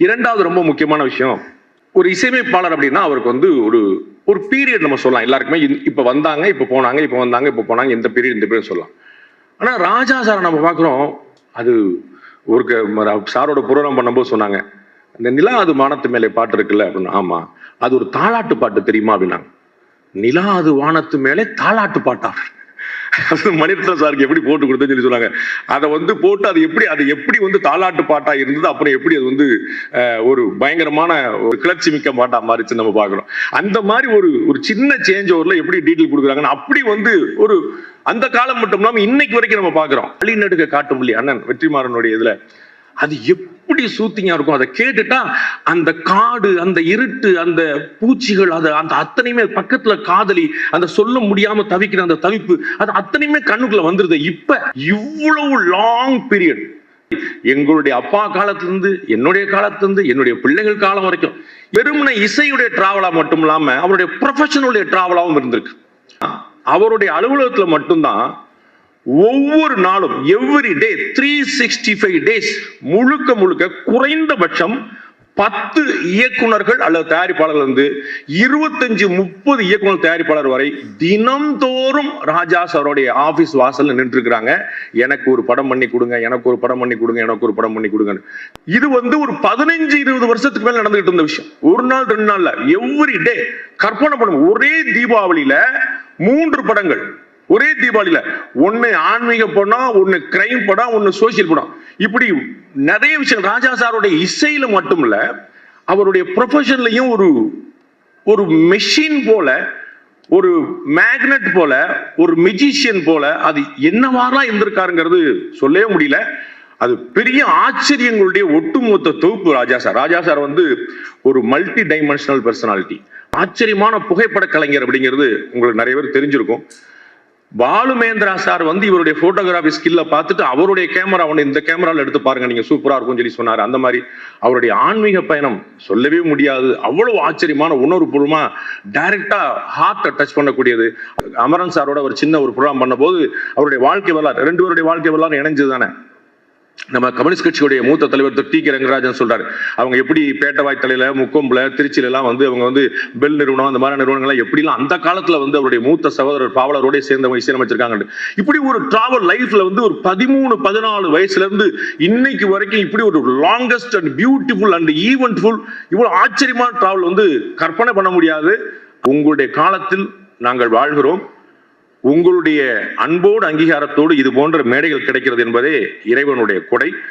இரண்டாவது ரொம்ப முக்கியமான விஷயம், ஒரு இசையமைப்பாளர் அப்படின்னா அவருக்கு வந்து ஒரு ஒரு பீரியட் நம்ம சொல்லலாம். எல்லாருக்குமே இப்ப வந்தாங்க, இப்ப போனாங்க, இப்ப வந்தாங்க, இப்ப போனாங்க, இந்த பீரியட் இந்த பீரியட் சொல்லலாம். ஆனா ராஜா சார் நம்ம பாக்குறோம், அது ஒரு சாரோட புரோகிராம் பண்ணும்போது சொன்னாங்க, இந்த நிலா அது வானத்து மேலே பாட்டு இருக்குல்ல அப்படின்னு. ஆமா, அது ஒரு தாலாட்டு பாட்டு தெரியுமா அப்படின்னாங்க. நிலா அது வானத்து மேலே தாலாட்டு பாட்டா? மணிரத்னம் சாருக்கு எப்படி போட்டு கொடுத்தேன்னு சொல்லி சொன்னாங்க. அதை வந்து போட்டு அது எப்படி வந்து தாலாட்டு பாட்டா இருந்தது, அப்புறம் எப்படி அது வந்து ஒரு பயங்கரமான ஒரு கிளர்ச்சி மிக்க பாட்டா மாறிச்சு நம்ம பாக்குறோம். அந்த மாதிரி ஒரு சின்ன சேஞ்ச் ஓவர்ல எப்படி டீட்டெயில் கொடுக்குறாங்கன்னு அப்படி வந்து ஒரு அந்த காலம் மட்டும் இல்லாம இன்னைக்கு வரைக்கும் நம்ம பாக்குறோம். வழிநடுக்க காட்டும் இல்லையா அண்ணன் வெற்றிமாறனுடைய இதுல அது எப்படி சூத்திங்கா இருக்கும். அதை கேட்டுட்டா அந்த காடு, அந்த இருட்டு, அந்த பூச்சிகள், அந்த அத்தனையுமே பக்கத்துல காதலி, அந்த சொல்ல முடியாம தவிக்கிற அந்த தவிப்பு, அது அத்தனையுமே கண்ணுக்குள்ள வந்துருது. இப்ப இவ்வளவு லாங் பீரியட் எங்களுடைய அப்பா காலத்திலிருந்து, என்னுடைய காலத்திலிருந்து, என்னுடைய பிள்ளைகள் காலம் வரைக்கும் வெறுமனை இசையுடைய டிராவலா மட்டும் இல்லாம அவருடைய ப்ரொஃபஷனுடைய டிராவலாவும் இருந்திருக்கு. அவருடைய அலுவலகத்துல மட்டும்தான் ஒவ்வொரு நாளும் எவ்ரி டே 365 டேஸ் முழுக்க முழுக்க குறைந்தபட்சம் 10 இயக்குனர்கள் அல்லது தயாரிப்பாளர்கள் வந்து 25-30 இயக்குனர் தயாரிப்பாளர் வரை தினம்தோறும் ராஜா சாரோடைய ஆபீஸ் வாசல்ல நின்று இருக்கிறாங்க. எனக்கு ஒரு படம் பண்ணி கொடுங்க, எனக்கு ஒரு படம் பண்ணி கொடுங்க, எனக்கு ஒரு படம் பண்ணி கொடுங்க. இது வந்து ஒரு 15-20 வருஷத்துக்கு மேல நடந்துகிட்டு இருந்த விஷயம். ஒரு நாள் 2 நாள்ல எவ்ரி டே கற்பனை பண்ணும். ஒரே தீபாவளியில 3 படங்கள் ஒரே தீபாவளியில, ஒன்னு ஆன்மீக படம், ஒன்னு கிரைம் படம், ஒன்னு சோசியல் படம். இப்படி நிறைய விஷயம் ராஜா சாருடைய இசையில மட்டும் இல்ல, அவருடைய ப்ரொஃபஷன்லயும் ஒரு மெஷின் போல, ஒரு மேக்னெட் போல, ஒரு மெஜிஷியன் போல அது என்னவாறலாம் இருந்திருக்காருங்கிறது சொல்லவே முடியல. அது பெரிய ஆச்சரியங்களுடைய ஒட்டுமொத்த தொகுப்பு ராஜா சார். ராஜா சார் வந்து ஒரு மல்டி டைமென்ஷனல் பர்சனாலிட்டி, ஆச்சரியமான புகைப்பட கலைஞர் அப்படிங்கிறது உங்களுக்கு நிறைய பேர் தெரிஞ்சிருக்கும். பாலுமேந்திரா சார் வந்து இவருடைய போட்டோகிராஃபி ஸ்கில்ல பார்த்துட்டு அவருடைய கேமரா ஒன்று இந்த கேமரால எடுத்து பாருங்க நீங்க சூப்பரா இருக்கும் சொல்லி சொன்னாரு. அந்த மாதிரி அவருடைய ஆன்மீக பயணம் சொல்லவே முடியாது. அவ்வளவு ஆச்சரியமான உணர்வுபூர்வமா டைரக்டா ஹார்ட்டை டச் பண்ணக்கூடியது. அமரன் சாரோட ஒரு சின்ன ஒரு ப்ரோக்ராம் பண்ண போது அவருடைய வாழ்க்கை வரலாறு, 2 பேருடைய வாழ்க்கை வரலாறு இணைஞ்சது தானே. நம்ம கம்யூனிஸ்ட் கட்சியுடைய மூத்த தலைவர் டி கே ரங்கராஜன் சொல்றாரு, அவங்க எப்படி பேட்டவாய் தலையில, முக்கொம்புல, திருச்சியில எல்லாம் வந்து அவங்க வந்து பெல் நிறுவனம், அந்த மாதிரி நிறுவனங்கள் எப்படி எல்லாம் அந்த காலத்துல வந்து அவருடைய மூத்த சகோதரர் பாவலரோட சேர்ந்தவங்க இசையமைச்சிருக்காங்க. இப்படி ஒரு டிராவல் லைஃப்ல வந்து ஒரு 13-14 வயசுல இருந்து இன்னைக்கு வரைக்கும் இப்படி ஒரு லாங்கஸ்ட் அண்ட் பியூட்டிஃபுல் அண்ட் ஈவென்ட்ஃபுல் இவ்வளவு ஆச்சரியமான டிராவல் வந்து கற்பனை பண்ண முடியாது. உங்களுடைய காலத்தில் நாங்கள் வாழ்கிறோம். உங்களுடைய அன்போடு அங்கீகாரத்தோடு இது போன்ற மேடைகள் கிடைக்கிறது என்பதே இறைவனுடைய கொடை.